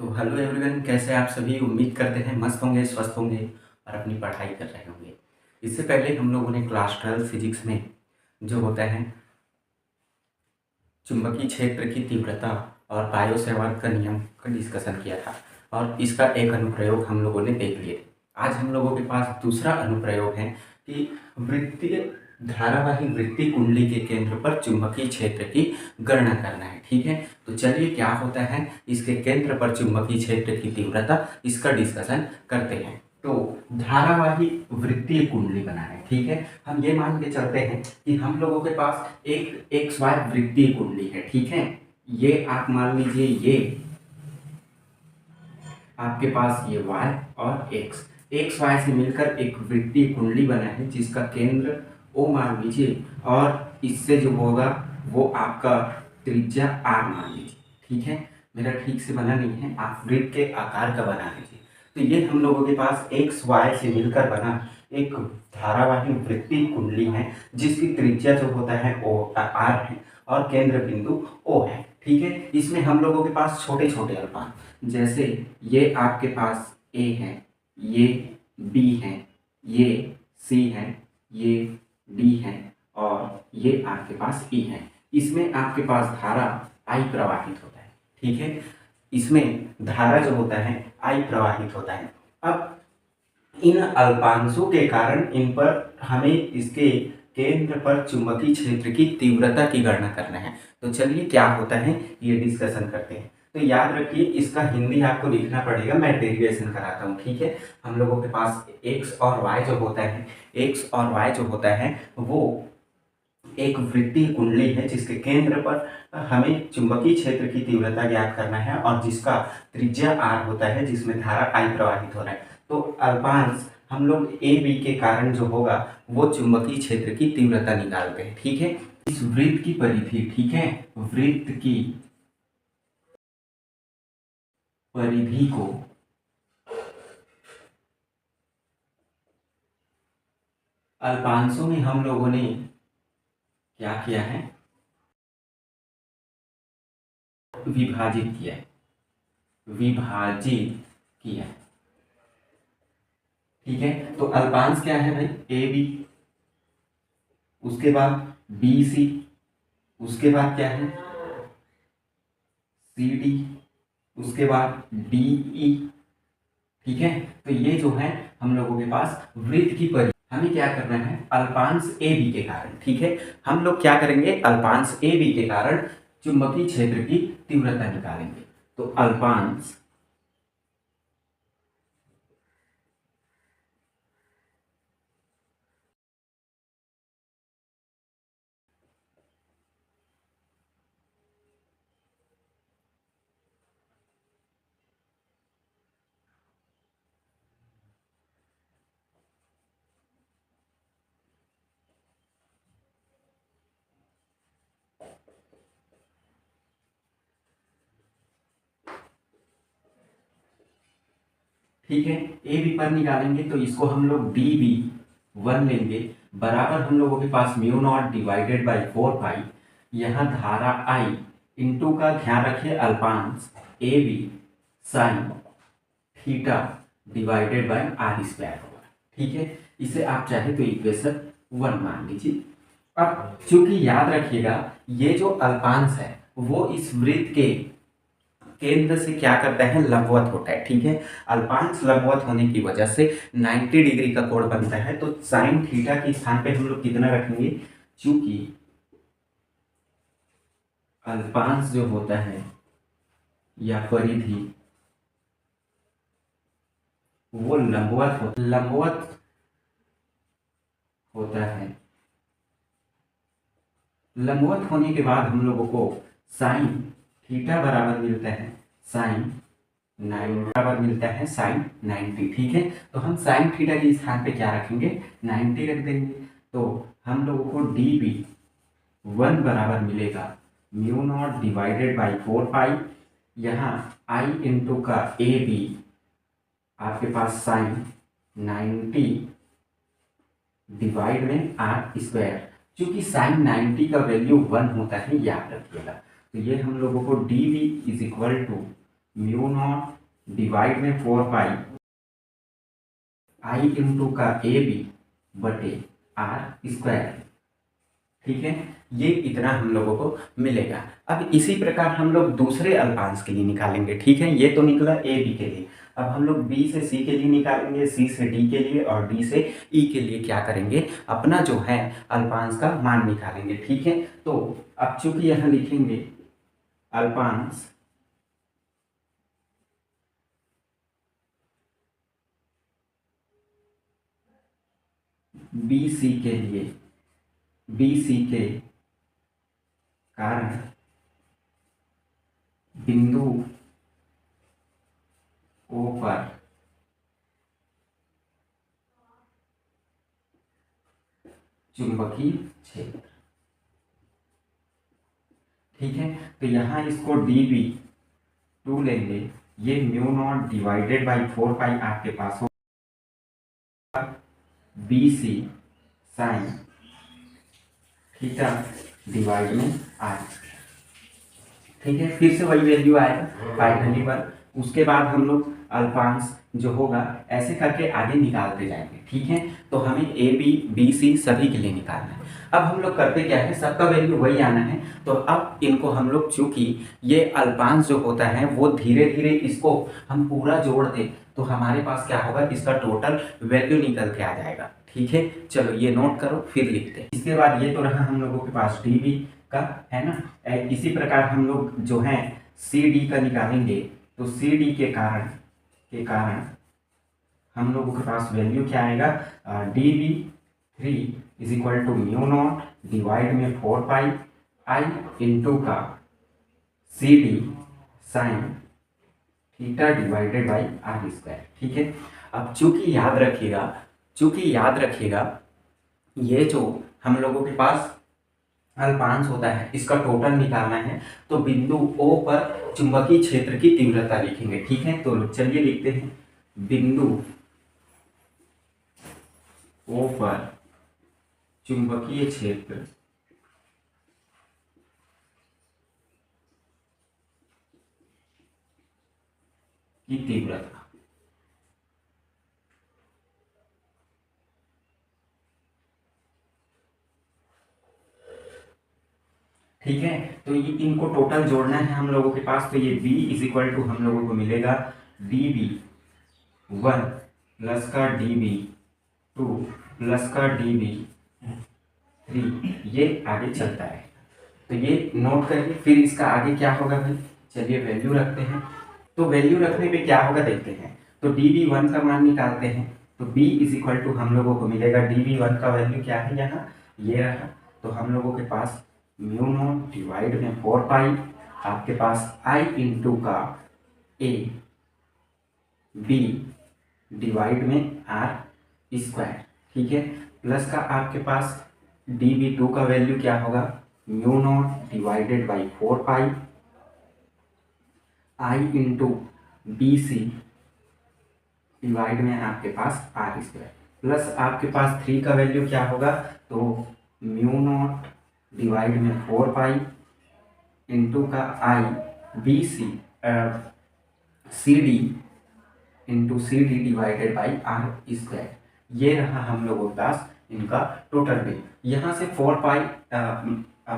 तो hello everyone, कैसे आप सभी। उम्मीद करते हैं मस्त होंगे, स्वस्थ होंगे और अपनी पढ़ाई कर रहे होंगे। इससे पहले हम लोगों ने क्लास 12 फिजिक्स में जो होता है चुंबकीय क्षेत्र की तीव्रता और बायो सेवर्ट का नियम का डिस्कशन किया था और इसका एक अनुप्रयोग हम लोगों ने देख लिए थे। आज हम लोगों के पास दूसरा अनुप्रयोग है कि वृत्तीय धारावाही वृत्तीय कुंडली के केंद्र पर चुंबकीय क्षेत्र की गणना करना है। ठीक है, तो चलिए क्या होता है इसके केंद्र पर चुंबकीय क्षेत्र की तीव्रता, इसका डिस्कशन करते हैं। तो धारावाही वृत्तीय कुंडली बनाए, ठीक है। हम ये मान के चलते हैं कि हम लोगों के पास एक एक्स वाई वृत्तीय कुंडली है, ठीक है। ये आप मान लीजिए, ये आपके पास ये y और x y से मिलकर एक वृत्तीय कुंडली बना है जिसका केंद्र O मान लीजिए और इससे जो होगा वो आपका त्रिज्या r मान लीजिए, ठीक है। मेरा ठीक से बना नहीं है, आप वृत्त के आकार का बना लीजिए। तो ये हम लोगों के पास x y से मिलकर बना एक धारावाही वृत्तीय कुंडली है जिसकी त्रिज्या जो होता है o r है और केंद्र बिंदु O है, ठीक है। इसमें हम लोगों के पास छोटे छोटे अल्पांश, जैसे ये आपके पास A है, ये B है, ये C है, ये D है और ये आपके पास E है। इसमें आपके पास धारा I प्रवाहित होता है, ठीक है। इसमें धारा जो होता है I प्रवाहित होता है। अब इन अल्पांशों के कारण इन पर हमें इसके केंद्र पर चुंबकीय क्षेत्र की तीव्रता की गणना करना है। तो चलिए क्या होता है ये डिस्कशन करते हैं। तो याद रखिए, इसका हिंदी आपको लिखना पड़ेगा, मैं डेरिवेशन कराता हूँ, ठीक है। हम लोगों के पास x और y जो होता है, x और y जो होता है वो एक वृत्तीय कुंडली है जिसके केंद्र पर हमें चुंबकीय क्षेत्र की तीव्रता ज्ञात करना है और जिसका त्रिज्या r होता है, जिसमें धारा I प्रवाहित हो रहा है। तो अल्पांश हम लोग ए बी के कारण जो होगा वो चुंबकीय क्षेत्र की तीव्रता निकालते हैं, ठीक है। इस वृत्त की परिधि, ठीक है, वृत्त की परिधि को अल्पांशों में हम लोगों ने क्या किया है, विभाजित किया है, विभाजित किया, ठीक है। तो अल्पांश क्या है भाई, ए बी, उसके बाद बी सी, उसके बाद क्या है सी डी, उसके बाद डी ई, ठीक है। तो ये जो है हम लोगों के पास वृत्त की परिधि, हमें क्या करना है अल्पांश ए बी के कारण, ठीक है। हम लोग क्या करेंगे, अल्पांश ए बी के कारण चुंबकीय क्षेत्र की तीव्रता निकालेंगे। तो अल्पांश ठीक है, ए बी पर निकालेंगे तो इसको हम लोग डी बी 1 लेंगे, बराबर हम लोगों के पास mu naught divided by 4 pi, यहाँ धारा आई इंटू का ध्यान रखिए अल्पांश A B sine theta divided by R square होगा, ठीक है। इसे आप चाहे तो इक्वेशन 1 मान लीजिए। अब चूंकि याद रखिएगा ये जो अल्पांश है वो इस वृत्त के केंद्र से क्या करता है, लंबवत होता है, ठीक है। अल्पांश लंबवत होने की वजह से 90 डिग्री का कोण बनता है। तो साइन थीटा के स्थान पे हम लोग कितना रखेंगे, चूंकि अल्पांश जो होता है या परिधि वो लंबवत होता है। लंबवत होने के बाद हम लोगों को साइन थीटा बराबर मिलता है साइन 90 बराबर मिलता है साइन 90, ठीक है। तो हम साइन थीटा के स्थान पे क्या रखेंगे, 90 रख देंगे। तो हम लोगों को डी बी 1 बराबर मिलेगा mu naught divided by 4 pi, यहाँ आई इंटू का ए बी आपके पास साइन 90 डिवाइड में आर स्क्वायर, क्योंकि साइन 90 का वैल्यू 1 होता है, याद रखिएगा। तो ये हम लोगों को D B is equal to mu naught divide में 4 पाई आई इंटू का ए बी बटे आर स्क्वायर। ठीक है, ये इतना हम लोगों को मिलेगा। अब इसी प्रकार हम लोग दूसरे अल्पांश के लिए निकालेंगे। ठीक है, ये तो निकला ए बी के लिए। अब हम लोग बी से सी के लिए निकालेंगे, सी से डी के लिए और डी से ई के लिए क्या करेंगे, अपना जो है अल्पांश का मान निकालेंगे। ठीक है, तो अब चूंकि यहाँ लिखेंगे अल्पांश बी सी के लिए, बी सी के कारण बिंदु ओ पर चुंबकीय क्षेत्र। ठीक है, तो यहां इसको dv2 लेंगे, ये mu naught divided by 4 pi आपके पास होगा B C sine theta divide में आर। ठीक है, फिर से वही वैल्यू आएगा फाइनली पर। उसके बाद हम लोग अल्पांश जो होगा ऐसे करके आगे निकालते जाएंगे। ठीक है, तो हमें ए बी बी सी सभी के लिए निकालना है। अब हम लोग करते क्या है, सबका वैल्यू वही आना है। तो अब इनको हम लोग, चूंकि ये अल्पांश जो होता है वो धीरे धीरे इसको हम पूरा जोड़ दें तो हमारे पास क्या होगा, इसका टोटल वैल्यू निकल के आ जाएगा। ठीक है, चलो ये नोट करो फिर लिखते हैं। इसके बाद ये तो रहा हम लोगों के पास डी बी का, है ना। इसी प्रकार हम लोग जो है सी डी का निकालेंगे। तो सी डी के कारण हम लोगों के पास वैल्यू क्या आएगा, D B 3 is equal to mu naught divide में 4 पाई आई इंटू का C D sine theta divided by R square. ठीक है, अब चूंकि याद रखिएगा ये जो हम लोगों के पास अल्पांश होता है इसका टोटल निकालना है। तो बिंदु ओ पर चुंबकीय क्षेत्र की तीव्रता लिखेंगे। ठीक है, तो चलिए लिखते हैं बिंदु ओ पर चुंबकीय क्षेत्र की तीव्रता। ठीक है, तो ये इनको टोटल जोड़ना है हम लोगों के पास। तो ये b इज इक्वल टू हम लोगों को मिलेगा db1 प्लस का db2 प्लस का db3, ये आगे चलता है। तो ये नोट करिए, फिर इसका आगे क्या होगा भाई, चलिए वैल्यू रखते हैं। तो वैल्यू रखने पे क्या होगा देखते हैं। तो db1 का मान निकालते हैं। तो b इज इक्वल टू हम लोगों को मिलेगा db1 का वैल्यू क्या है, यहाँ ये रहा। तो हम लोगों के पास म्यू नॉट डिवाइड में 4 पाई आपके पास आई इंटू का ए बी डिवाइड में आर स्क्वायर। ठीक है, प्लस का आपके पास db2 का वैल्यू क्या होगा, mu naught divided by 4 pi I into B C divide में आपके पास आर स्क्वायर, प्लस आपके पास 3 का वैल्यू क्या होगा, तो म्यू नॉट डिवाइड में 4 पाई इंटू का I B C C D into C D divided by R square. ये रहा हम लोगों के पास इनका टोटल बिल। यहाँ से 4 पाई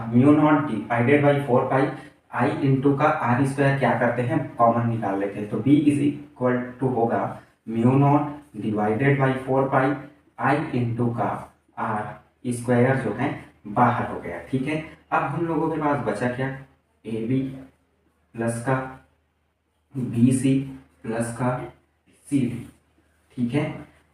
mu naught divided by 4 pi I into का आर स्क्वायर क्या करते हैं, कॉमन निकाल लेते हैं। तो b इज इक्वल टू होगा mu naught divided by 4 pi I into का आर स्क्वायर जो है बाहर हो गया। ठीक है, अब हम लोगों के पास बचा क्या, ए बी प्लस का बी सी प्लस का सी डी। ठीक है,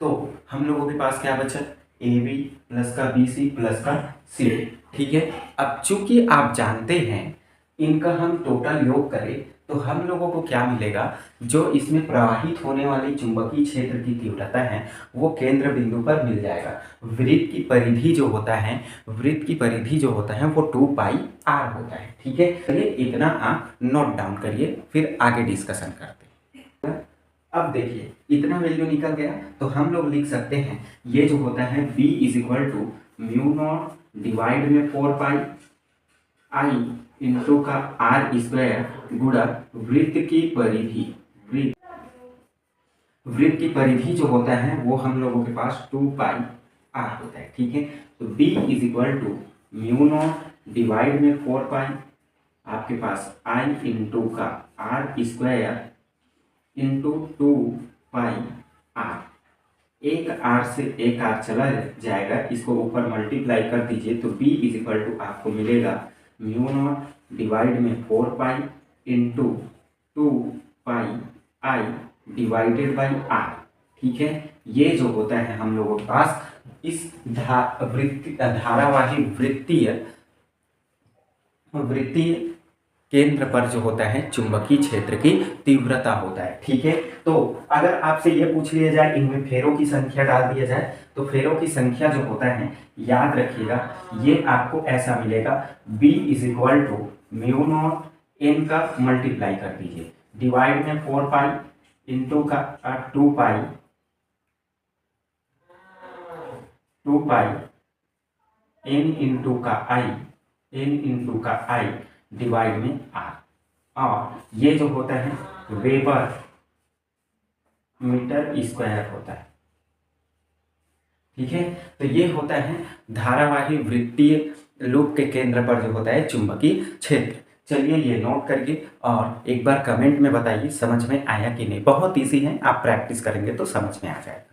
तो हम लोगों के पास क्या बचा, ए बी प्लस का बी सी प्लस का सी डी। ठीक है, अब चूंकि आप जानते हैं इनका हम टोटल योग करें तो हम लोगों को क्या मिलेगा, जो इसमें प्रवाहित होने वाली चुंबकीय क्षेत्र की तीव्रता है वो केंद्र बिंदु पर मिल जाएगा। वृत्त की परिधि जो होता है वो 2 पाई आर होता है। ठीक है, चलिए इतना आप नोट डाउन करिए, फिर आगे डिस्कशन करते हैं। अब देखिए इतना वैल्यू निकल गया, तो हम लोग लिख सकते हैं ये जो होता है b is equal to mu naught divide में 4 पाई आई इंटू का आर स्क्वायर गुणा वृत्त की परिधि। वृत्त की परिधि जो होता है वो हम लोगों के पास 2 पाई आर होता है। ठीक है, तो b is equal to mu naught divide में 4 पाई आपके पास आई इंटू का R square into 2 pi R. एक आर से एक आर चला जाएगा, इसको ऊपर मल्टीप्लाई कर दीजिए तो b इज इक्वल टू आपको मिलेगा म्यू नॉट डिवाइड में 4 pi into 2 pi I divided by R. ठीक है, ये जो होता है हम लोगों के पास इस धारावाही वृत्तीय केंद्र पर जो होता है चुंबकीय क्षेत्र की तीव्रता होता है। ठीक है, तो अगर आपसे ये पूछ लिया जाए इनमें फेरों की संख्या डाल दिया जाए तो फेरों की संख्या जो होता है याद रखिएगा ये आपको ऐसा मिलेगा b is equal to mu naught n का मल्टीप्लाई कर दीजिए डिवाइड में 4 पाई इंटू का 2 पाई n इंटू का i डिवाइड में r, और ये जो होता है वेबर मीटर स्क्वायर होता है। ठीक है, तो ये होता है धारावाही वृत्तीय लूप के केंद्र पर जो होता है चुंबकीय क्षेत्र। चलिए ये नोट करके और एक बार कमेंट में बताइए समझ में आया कि नहीं। बहुत इजी है, आप प्रैक्टिस करेंगे तो समझ में आ जाएगा।